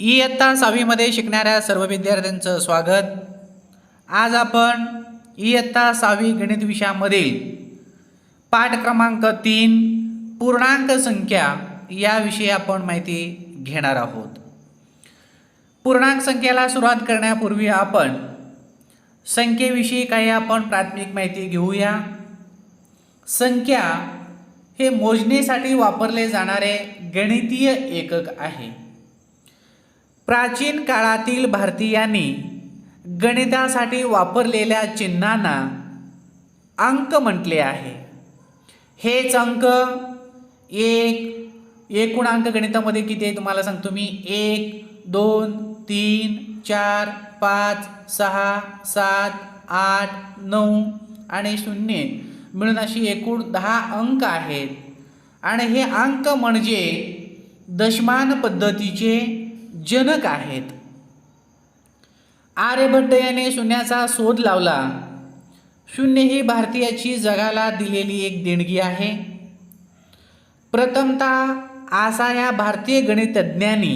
इयत्ता 6वीमध्ये शिकणाऱ्या सर्व विद्यार्थ्यांचं स्वागत। आज आपण इयत्ता 6वी गणित विषयामधील पाठ क्रमांक 3 पूर्णांक संख्या याविषयी आपण माहिती घेणार आहोत। पूर्णांक संख्येला सुरुवात करण्यापूर्वी आपण संख्येविषयी काही आपण प्राथमिक माहिती घेऊया। संख्या हे मोजणीसाठी वापरले जाणारे गणितीय एकक आहे। प्राचीन काळातील भारतीयांनी गणितासाठी वापरलेल्या चिन्हांना अंक म्हटले आहे। हेच अंक एकूण अंक गणितामध्ये किती आहे तुम्हाला सांगतो मी। 1 2 3 4 5 6 7 8 9 आणि 0 मिळून अशी एकूण 10 अंक आहेत। आणि हे अंक म्हणजे दशमान पद्धतीचे जनक आहेत। आर्यभट्ट याने शून्याचा शोध लावला। शून्य ही भारतीयाची जगाला दिलेली एक देणगी आहे। प्रथमतः आसा या भारतीय गणितज्ञांनी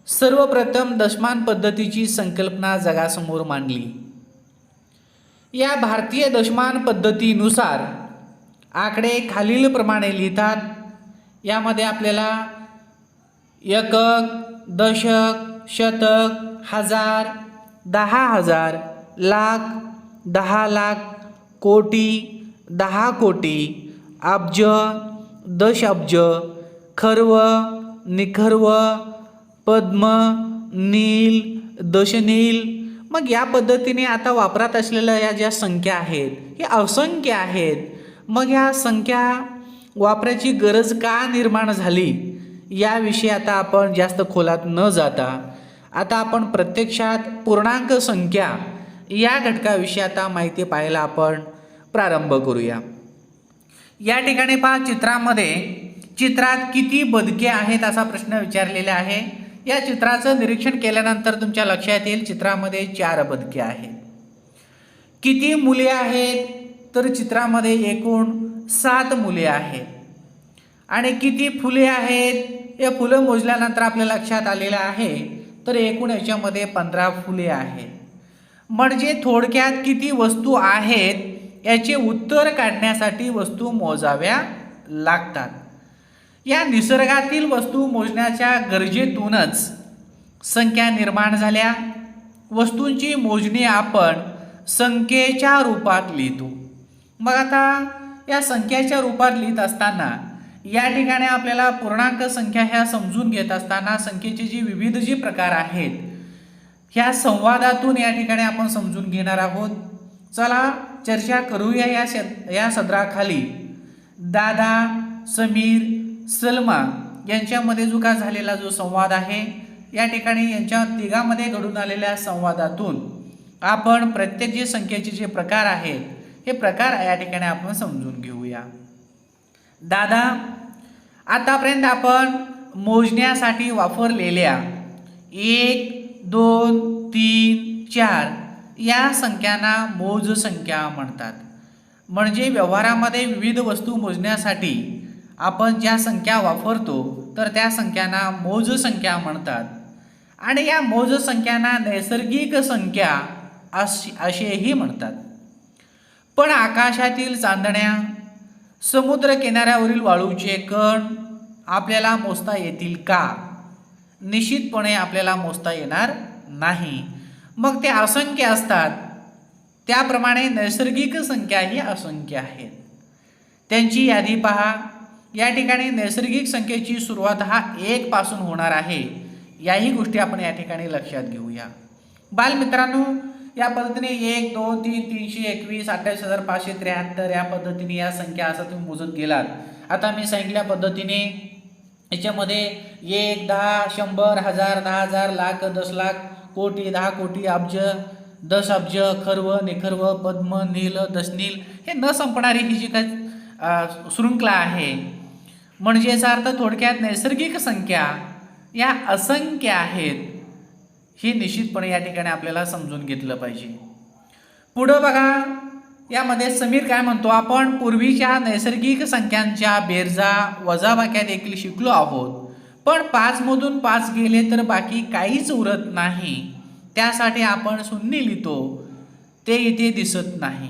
सर्वप्रथम दशमान पद्धतीची संकल्पना जगासमोर मांडली। या भारतीय दशमान पद्धतीनुसार आकडे खालील प्रमाणे लिहितात। यामध्ये आपल्याला एकक, दशक, शतक, हजार, 10,000, लाख, 10 लाख, कोटी, 10 कोटी, अब्ज, दशअब्ज, खर्व, निखर्व, पद्म, नील, दशनील। मग या पद्धतीने आता वापरात असलेल्या या ज्या संख्या आहेत हे असंख्य आहेत। मग ह्या संख्या वापरायची गरज का निर्माण झाली याविषयी आता आपण जास्त खोलात न जाता आता आपण प्रत्यक्षात पूर्णांक संख्या या घटकाविषयी आता माहिती पाहायला आपण प्रारंभ करूया। या ठिकाणी पहा चित्रात किती बदके आहेत असा प्रश्न विचारलेला आहे। या चित्राचं निरीक्षण केल्यानंतर तुमच्या लक्षात येईल चित्रामध्ये 4 बदके आहेत। किती मुले आहेत तर चित्रामध्ये एकूण 7 मुले आहेत। आणि किती फुले आहेत हे फुलं मोजल्यानंतर आपल्या लक्षात आलेलं आहे तर एकूण याच्यामध्ये 15 फुले आहेत। म्हणजे थोडक्यात किती वस्तू आहेत याचे उत्तर काढण्यासाठी वस्तू मोजाव्या लागतात। या निसर्गातील वस्तू मोजण्याच्या गरजेतूनच संख्या निर्माण झाल्या। वस्तूंची मोजणी आपण संख्येच्या रूपात लिहितो। मग आता या संख्याच्या रूपात लिहित असताना या ठिकाणी आपल्याला पूर्णांक संख्या ह्या समजून घेत असताना संख्येचे जे विविध जे प्रकार आहेत ह्या संवादातून या ठिकाणी आपण समजून घेणार आहोत। चला चर्चा करूया या सदराखाली दादा, समीर, सलमा यांच्यामध्ये जो का झालेला जो संवाद आहे या ठिकाणी यांच्या तिघांमध्ये घडून आलेल्या संवादातून आपण प्रत्येक जे संख्येचे जे प्रकार आहेत हे प्रकार या ठिकाणी आपण समजून घेऊया। दादा, आतापर्यंत आपण मोजण्यासाठी वापरलेल्या 1 2 3 4 या संख्यांना मोज संख्या म्हणतात। म्हणजे व्यवहारामध्ये विविध वस्तू मोजण्यासाठी आपण ज्या संख्या वापरतो तर त्या संख्यांना मोज संख्या म्हणतात। आणि या मोज संख्यांना नैसर्गिक संख्या असेही म्हणतात। पण आकाशातील चांदण्या, समुद्र किनाऱ्यावरील वाळूचे कण आपल्याला मोजता येतील का? निश्चितपणे आपल्याला मोजता येणार नाही। मग ते असंख्य असतात त्याप्रमाणे नैसर्गिक संख्या ही असंख्य आहेत। त्यांची यादी पहा। या ठिकाणी नैसर्गिक संख्येची सुरुवात हा 1 पासून होणार आहे। याही गोष्टी आपण या ठिकाणी लक्षात घेऊया। बालमित्रांनो, या पद्धतीने 1 2 3 321 28,573 या पद्धतीने या संख्या असं तुम्ही मोजत गेलात। आता मी सांगितल्या पद्धतीने याच्यामध्ये 1 10 100 1000 10,000 लाख 10 लाख कोटी 10 कोटी अब्ज 10 अब्ज खर्व निखर्व पद्म नील दशनील हे न संपणारी ही जी काही शृंखला आहे। म्हणजे याचा अर्थ थोडक्यात नैसर्गिक संख्या या असंख्य आहेत ही निश्चितपणे या ठिकाणी आपल्याला समजून घेतलं पाहिजे। पुढं बघा, यामध्ये समीर काय म्हणतो, आपण पूर्वीच्या नैसर्गिक संख्यांच्या बेरजा वजाबाक्या देखील शिकलो आहोत, पण 5 मधून 5 गेले तर बाकी काहीच उरत नाही, त्यासाठी आपण शून्य लिहितो, ते इथे दिसत नाही.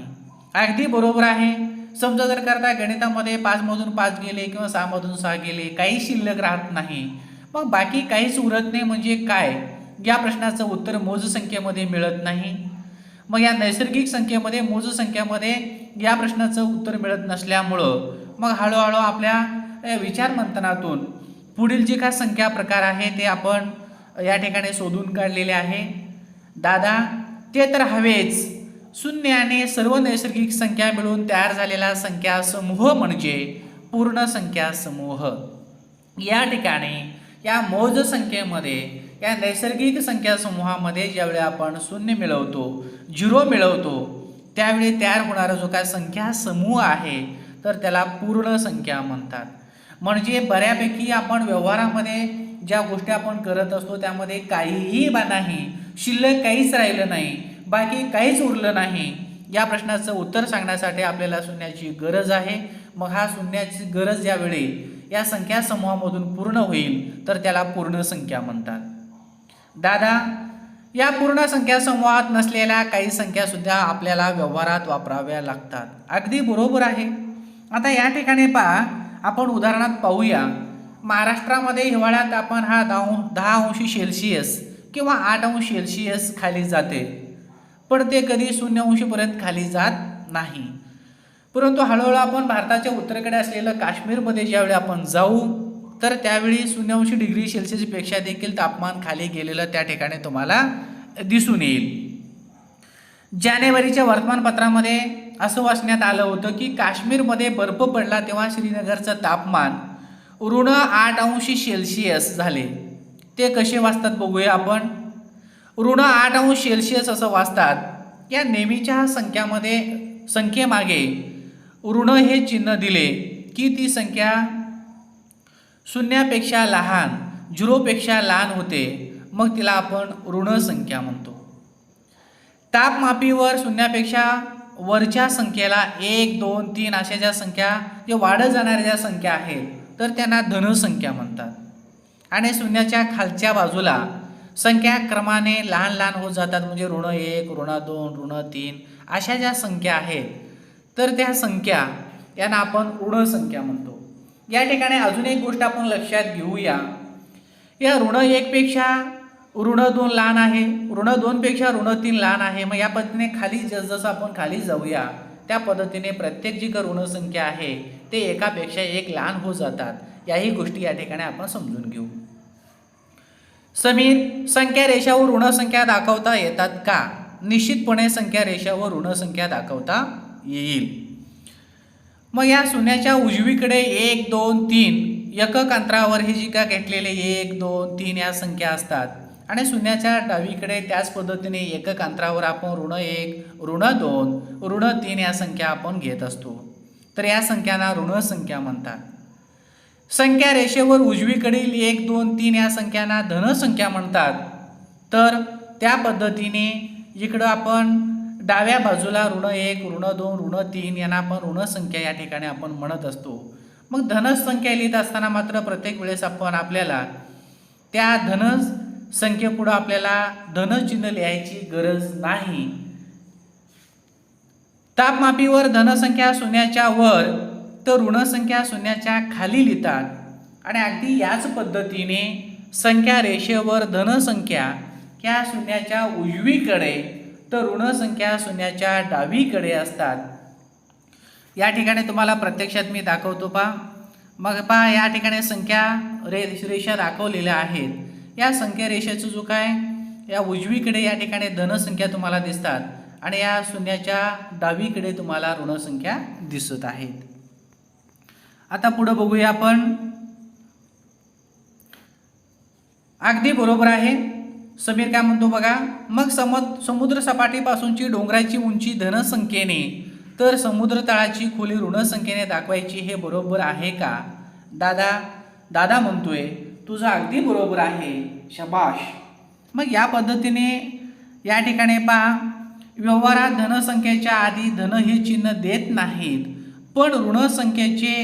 अगदी बरोबर आहे. समजा जर करता गणितामध्ये 5 मधून 5 गेले किंवा 6 मधून 6 गेले, काही शिल्लक राहत नाही, मग बाकी काहीच उरत नाही म्हणजे काय, या प्रश्नाचं उत्तर मोज संख्येमध्ये मिळत नाही. मग या नैसर्गिक संख्येमध्ये मोज संख्यामध्ये या प्रश्नाचं उत्तर मिळत नसल्यामुळं मग हळूहळू आपल्या विचार मंथनातून पुढील जे काय संख्या प्रकार आहे ते आपण या ठिकाणी शोधून काढलेले आहे. दादा ते तर हवेच, शून्य आणि सर्व नैसर्गिक संख्या मिळून तयार झालेला संख्या समूह म्हणजे पूर्ण संख्या समूह. या ठिकाणी या मोज संख्येमध्ये या नैसर्गिक संख्या समूहामध्ये ज्यावेळी आपण शून्य मिळवतो, 0 मिळवतो, त्यावेळी तयार होणारा जो काय संख्या समूह आहे तर त्याला पूर्ण संख्या म्हणतात. म्हणजे बऱ्यापैकी आपण व्यवहारामध्ये ज्या गोष्टी आपण करत असतो त्यामध्ये काहीही नाही, शिल्लक काहीच राहिलं नाही, बाकी काहीच उरलं नाही. या प्रश्नाचं उत्तर सांगण्यासाठी आपल्याला शून्याची गरज आहे. मग हा शून्याची गरज ज्यावेळी या संख्या समूहामधून पूर्ण होईल तर त्याला पूर्ण संख्या म्हणतात. दादा या पूर्ण संख्या समूहात नसलेल्या काही संख्या सुद्धा आपल्याला व्यवहारात वापराव्या लागतात. अगदी बरोबर आहे. आता या ठिकाणी पहा, आपण उदाहरणात पाहूया. महाराष्ट्रामध्ये हिवाळ्यात आपण हा 10 अंश सेल्सिअस किंवा 8 अंश सेल्सिअस खाली जाते, पण ते कधी 0 अंशपर्यंत खाली जात नाही. परंतु हळूहळू आपण भारताच्या उत्तरेकडे असलेलं काश्मीरमध्ये ज्यावेळी आपण जाऊ तर त्यावेळी 0 अंश डिग्री सेल्सिअसपेक्षा देखील तापमान खाली गेलेलं त्या ठिकाणी तुम्हाला दिसून येईल. जानेवारीच्या वर्तमानपत्रामध्ये असं वाचण्यात आलं होतं की काश्मीरमध्ये बर्फ पडला तेव्हा श्रीनगरचं तापमान -8 अंश सेल्सिअस झाले. ते कसे वाचतात बघूया आपण. -8 अंश सेल्सिअस असं वाचतात. या नेहमीच्या संख्येमागे ऋण हे चिन्ह दिले की ती संख्या 0पेक्षा लहान, 0पेक्षा लहान होते, मग तिला आपण ऋण संख्या म्हणतो. तापमापीवर 0पेक्षा वरच्या संख्येला 1, 2, 3 अशा ज्या संख्या जे वाढत जाणाऱ्या ज्या संख्या आहेत तर त्यांना धनसंख्या म्हणतात. आणि शून्याच्या खालच्या बाजूला संख्या क्रमाने लहान लहान होत जातात, म्हणजे -1, -2, -3 अशा ज्या संख्या आहेत तर त्या संख्या यांना आपण ऋण संख्या म्हणतो. या ठिकाणी अजून एक गोष्ट आपण लक्षात घेऊया. या -1 पेक्षा -2 लहान आहे, -2 पेक्षा -3 लहान आहे. मग या पद्धतीने खाली जसं आपण खाली जाऊया त्या पद्धतीने प्रत्येक जी का ऋण संख्या आहे ते एकापेक्षा एक लहान होत जातात. याही गोष्टी या ठिकाणी आपण समजून घेऊ. समीर, संख्या रेषावर ऋण संख्या दाखवता येतात का? निश्चितपणे संख्या रेषावर ऋण संख्या दाखवता येईल. मग या शून्याच्या उजवीकडे 1, 2, 3 एकक अंतरावर हे जी का घेतलेले 1, 2, 3 या संख्या असतात आणि शून्याच्या डावीकडे त्याच पद्धतीने एकक अंतरावर आपण -1, -2, -3 या संख्या आपण घेत असतो. तर या संख्यांना ऋण संख्या म्हणतात. संख्या रेषेवर उजवीकडील 1, 2, 3 या संख्यांना धनसंख्या म्हणतात. तर त्या पद्धतीने इकडं आपण डाव्या बाजूला -1, -2, -3 यांना आपण ऋण संख्या या ठिकाणी आपण म्हणत असतो. मग धनसंख्या लिहित असताना मात्र प्रत्येक वेळेस आपण आपल्याला त्या धनसंख्येपुढं आपल्याला धनचिन्ह लिहायची गरज नाही. तापमापीवर धनसंख्या शून्याच्या वर तर ऋणसंख्या शून्याच्या खाली लिहितात. आणि अगदी याच पद्धतीने संख्या रेषेवर धनसंख्या या शून्याच्या उजवीकडे तर ऋणसंख्या शून्याच्या डावीकडे असतात. या ठिकाणी तुम्हाला प्रत्यक्षात मी दाखवतो पहा. मग पहा, या ठिकाणी संख्या रेषा दाखवलेल्या आहेत. या संख्या रेषेचं जो काय या उजवीकडे या ठिकाणी धनसंख्या तुम्हाला दिसतात आणि या शून्याच्या डावीकडे तुम्हाला ऋणसंख्या दिसत आहेत. आता पुढे बघूया आपण. अगदी बरोबर आहे. समीर काय म्हणतो बघा. मग समुद्र सपाटीपासूनची डोंगराची उंची धनसंख्येने तर समुद्र तळाची खोली ऋणसंख्येने दाखवायची, हे बरोबर आहे का? दादा म्हणतोय तुझं अगदी बरोबर आहे, शबाश. मग या पद्धतीने या ठिकाणी पहा, व्यवहारात धनसंख्येच्या आधी धन हे चिन्ह देत नाहीत, पण ऋणसंख्येचे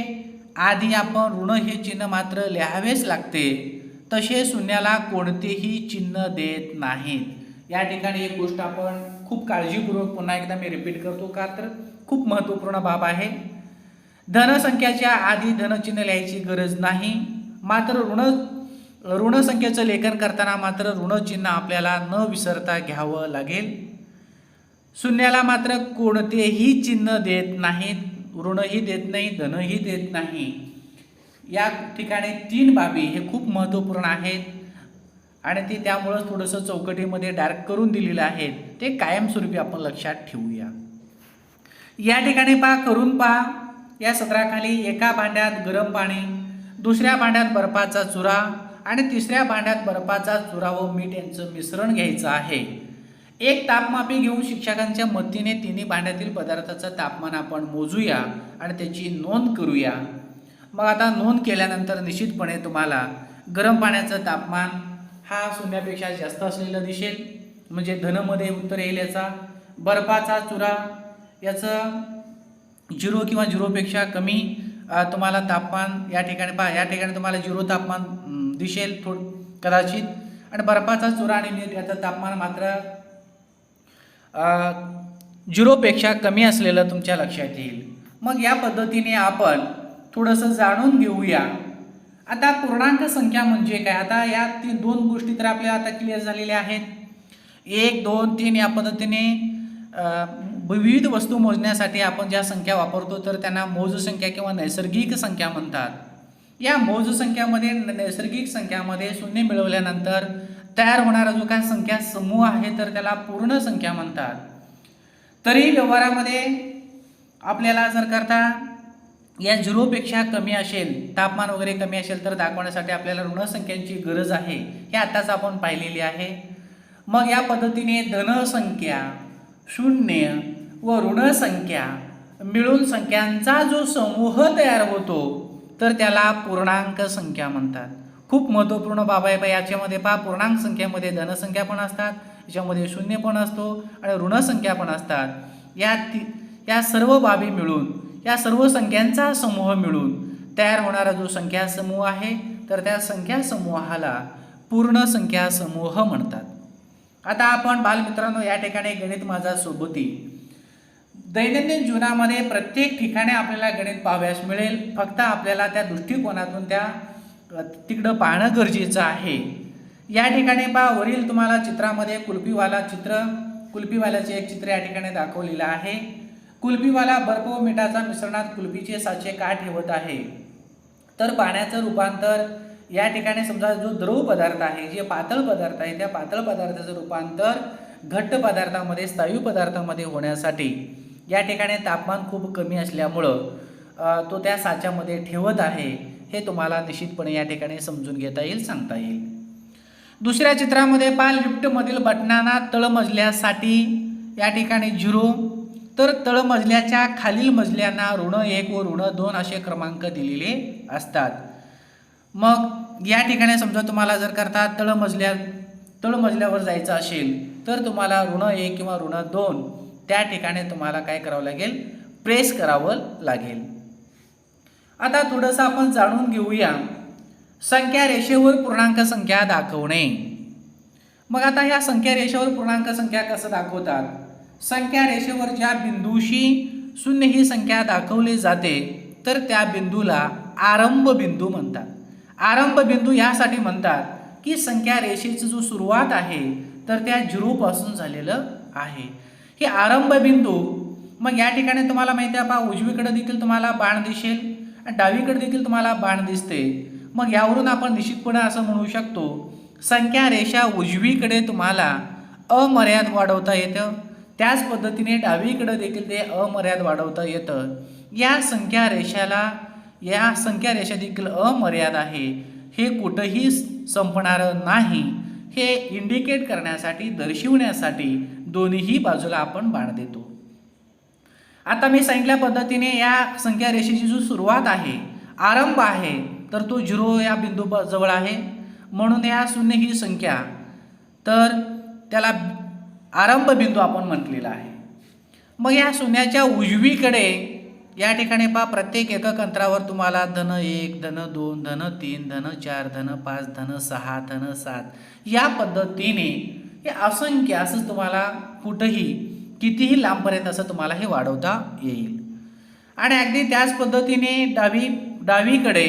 आधी आपण ऋण हे चिन्ह मात्र लिहावेच लागते. तसे शून्याला कोणतेही चिन्ह देत नाहीत। या ठिकाणी एक गोष्ट आपण खूप काळजीपूर्वक पुन्हा एकदा मी रिपीट करतो का तर खूप महत्त्वपूर्ण बाब आहे। धनसंख्याच्या आधी धनचिन्ह लिहायची गरज नाही, मात्र ऋण संख्येचं लेखन करताना मात्र ऋणचिन्ह आपल्याला न विसरता घ्यावं लागेल। शून्याला मात्र कोणतेही चिन्ह देत नाहीत, ऋणही देत नाही, धनही देत नाही। या ठिकाणी 3 बाबी हे खूप महत्त्वपूर्ण आहेत आणि ते त्यामुळं थोडंसं चौकटीमध्ये डार्क करून दिलेलं आहे, ते कायमस्वरूपी आपण लक्षात ठेवूया। या ठिकाणी करून पहा, या सत्राखाली एका भांड्यात गरम पाणी, दुसऱ्या भांड्यात बर्फाचा चुरा आणि तिसऱ्या भांड्यात बर्फाचा चुरा व मीठ यांचं मिश्रण घ्यायचं आहे। एक तापमापी घेऊन शिक्षकांच्या मदतीने तिन्ही भांड्यातील पदार्थाचं तापमान आपण मोजूया आणि त्याची नोंद करूया। मग आता नोंद केल्यानंतर निश्चितपणे तुम्हाला गरम पाण्याचं तापमान हा शून्यापेक्षा जास्त असलेलं दिसेल, म्हणजे धनमध्ये उत्तर येईल याचा। बर्फाचा चुरा याचं 0 किंवा 0पेक्षा कमी तुम्हाला तापमान या ठिकाणी या ठिकाणी तुम्हाला 0 तापमान दिसेल कदाचित, आणि बर्फाचा चुरा आणि मीठ याचं तापमान मात्र 0पेक्षा कमी असलेलं तुमच्या लक्षात येईल। मग या पद्धतीने आपण थोडंसं जाणून घेऊया। आता पूर्णांक संख्या म्हणजे काय, आता या 2 गोष्टी तर आपल्याला आता क्लिअर झालेल्या आहेत। 1, 2, 3 या पद्धतीने विविध वस्तू मोजण्यासाठी आपण ज्या संख्या वापरतो तर त्यांना मोज संख्या किंवा नैसर्गिक संख्या म्हणतात। या मोज संख्यामध्ये नैसर्गिक संख्यामध्ये शून्य मिळवल्यानंतर तयार होणारा जो काय संख्या समूह आहे तर त्याला पूर्ण संख्या म्हणतात। तरी व्यवहारामध्ये आपल्याला जर करता या 0पेक्षा कमी असेल, तापमान वगैरे कमी असेल तर दाखवण्यासाठी आपल्याला ऋण संख्यांची गरज आहे, हे आताच आपण पाहिलेली आहे। मग या पद्धतीने धनसंख्या, शून्य व ऋण संख्या मिळून संख्यांचा जो समूह तयार होतो तर त्याला पूर्णांक संख्या म्हणतात। खूप महत्त्वपूर्ण बाब आहे याच्यामध्ये पूर्णांक संख्येमध्ये धनसंख्या पण असतात, याच्यामध्ये शून्य पण असतो आणि ऋण संख्या पण असतात। या सर्व बाबी मिळून, या सर्व संख्यांचा समूह मिळून तयार होणारा जो संख्या समूह आहे तर त्या संख्या समूहाला पूर्ण संख्या समूह म्हणतात। आता आपण बालमित्रांनो या ठिकाणी गणित माझा सोबती दैनंदिन जीवनामध्ये प्रत्येक ठिकाणी आपल्याला गणित पाहावयास मिळेल, फक्त आपल्याला त्या दृष्टिकोनातून तिकडं पाहणं गरजेचं आहे। या ठिकाणी वरील तुम्हाला चित्रामध्ये कुल्फीवाल्याचे एक चित्र या ठिकाणी दाखवलेलं आहे। कुल्फीवाला बर्फ व मिठाचा मिश्रणात कुल्फीचे साचे का ठेवत आहे, तर पाण्याचं रूपांतर या ठिकाणी समजा जो द्रव पदार्थ आहे, जे पातळ पदार्थ आहे, त्या पातळ पदार्थाचं रूपांतर घट्ट पदार्थामध्ये, स्थायू पदार्थामध्ये होण्यासाठी या ठिकाणी तापमान खूप कमी असल्यामुळं तो त्या साच्यामध्ये ठेवत आहे, हे तुम्हाला निश्चितपणे या ठिकाणी समजून घेता येईल, सांगता येईल। दुसऱ्या चित्रामध्ये लिफ्टमधील बटनांना तळमजल्यासाठी या ठिकाणी 0, तर तळमजल्याच्या खालील मजल्यांना ऋण 1 व ऋण 2 असे क्रमांक दिलेले असतात। मग या ठिकाणी समजा तुम्हाला जर करता तळमजल्यावर जायचं असेल तर तुम्हाला ऋण 1 किंवा ऋण 2 त्या ठिकाणी तुम्हाला काय करावं लागेल, प्रेस करावं लागेल। आता थोडंसं आपण जाणून घेऊया संख्या रेषेवर पूर्णांक संख्या दाखवणे। मग आता ह्या संख्या रेषेवर पूर्णांक संख्या कसं दाखवतात, संख्या रेषेवर ज्या बिंदूशी 0 ही संख्या दाखवली जाते तर त्या बिंदूला आरंभ बिंदू म्हणतात। आरंभ बिंदू यासाठी म्हणतात की संख्या रेषेची जो सुरुवात आहे तर त्या 0 पासून झालेलं आहे, हे आरंभ बिंदू। मग या ठिकाणी तुम्हाला माहिती आहे उजवीकडे देखील तुम्हाला बाण दिसेल आणि डावीकडे देखील तुम्हाला बाण दिसते। मग यावरून आपण निश्चितपणे असं म्हणू शकतो संख्या रेषा उजवीकडे तुम्हाला अमर्याद वाढवता येतं, त्याच पद्धतीने डावीकडे देखील ते अमर्याद वाढवता येतं। या संख्या रेषा देखील अमर्याद आहे, हे कुठंही संपणारं नाही, हे इंडिकेट करण्यासाठी, दर्शवण्यासाठी दोन्ही बाजूला आपण बाण देतो। आता मी सांगितल्या पद्धतीने या संख्या रेषेची जो सुरुवात आहे, आरंभ आहे, तर तो 0 या बिंदू जवळ आहे, म्हणून या 0 ही संख्या तर त्याला आरंभ बिंदू आपण म्हटलेला आहे। मग या शून्याच्या उजवीकडे या ठिकाणी पहा प्रत्येक एकक अंतरावर तुम्हाला धन 1, धन 2, धन 3, धन 4, धन 5, धन 6, धन 7 या पद्धतीने हे असंख्य असं तुम्हाला कुठंही कितीही लांबपर्यंत असं तुम्हाला हे वाढवता येईल. आणि अगदी त्याच पद्धतीने डावीकडे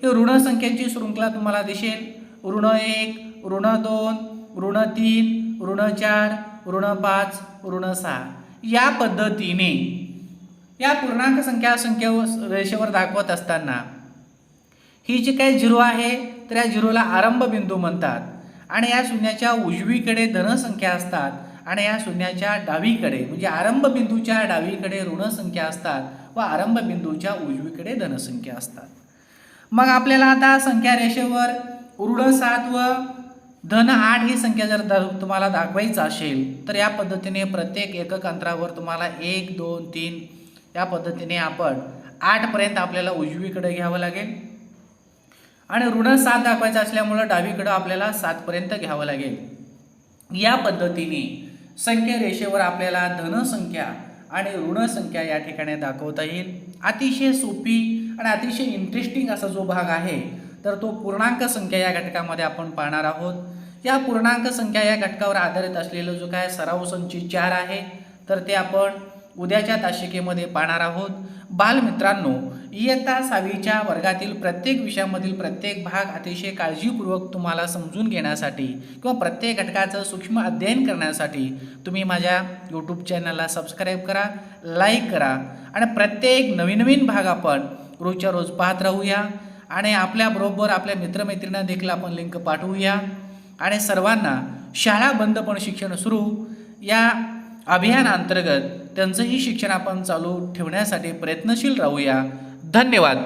हे ऋण संख्यांची शृंखला तुम्हाला दिसेल. ऋण 1, ऋण 2, ऋण 3, ऋण 4, ऋण 5, ऋण 6 या पद्धतीने या पूर्णांक संख्या रेषेवर दाखवत असताना ही जी काही झिरो आहे तर या झिरोला आरंभ बिंदू म्हणतात. आणि या शून्याच्या उजवीकडे धनसंख्या असतात आणि या शून्याच्या डावीकडे म्हणजे आरंभ बिंदूच्या डावीकडे ऋण संख्या असतात व आरंभ बिंदूच्या उजवीकडे धनसंख्या असतात. मग आपल्याला आता संख्या रेषेवर ऋण 7 व धन 8 ही संख्या जर तुम्हाला दाखवायचं असेल तर या पद्धतीने प्रत्येक एकक अंतरावर तुम्हाला 1, 2, 3 या पद्धतीने आपण 8 पर्यंत आपल्याला उजवीकडे घ्यावं लागेल. आणि ऋण 7 दाखवायचं असल्यामुळं डावीकडं आपल्याला 7 पर्यंत घ्यावं लागेल. या पद्धतीने संख्या रेषेवर आपल्याला धनसंख्या आणि ऋण संख्या या ठिकाणी दाखवता येईल. अतिशय सोपी आणि अतिशय इंटरेस्टिंग असा जो भाग आहे तर तो पूर्णांक संख्या या घटकामध्ये आपण पाहणार आहोत. या पूर्णांक संख्या या घटकावर आधारित असलेलं जो काय सराव संच 4 आहे तर ते आपण उद्याच्या तासिकेमध्ये पाहणार आहोत. बालमित्रांनो, इयत्ता 6वीच्या वर्गातील प्रत्येक विषयामधील प्रत्येक भाग अतिशय काळजीपूर्वक तुम्हाला समजून घेण्यासाठी किंवा प्रत्येक घटकाचं सूक्ष्म अध्ययन करण्यासाठी तुम्ही माझ्या यूट्यूब चॅनलला सबस्क्राईब करा, लाईक करा आणि प्रत्येक नवीन भाग आपण रोजच्या रोज पाहत राहूया. आणि आपल्याबरोबर आपल्या मित्रमैत्रिणींना देखील आपण लिंक पाठवूया. आणि सर्वांना शाळा बंद पण शिक्षण सुरू या अभियानाअंतर्गत त्यांचंही शिक्षण आपण चालू ठेवण्यासाठी प्रयत्नशील राहूया. धन्यवाद.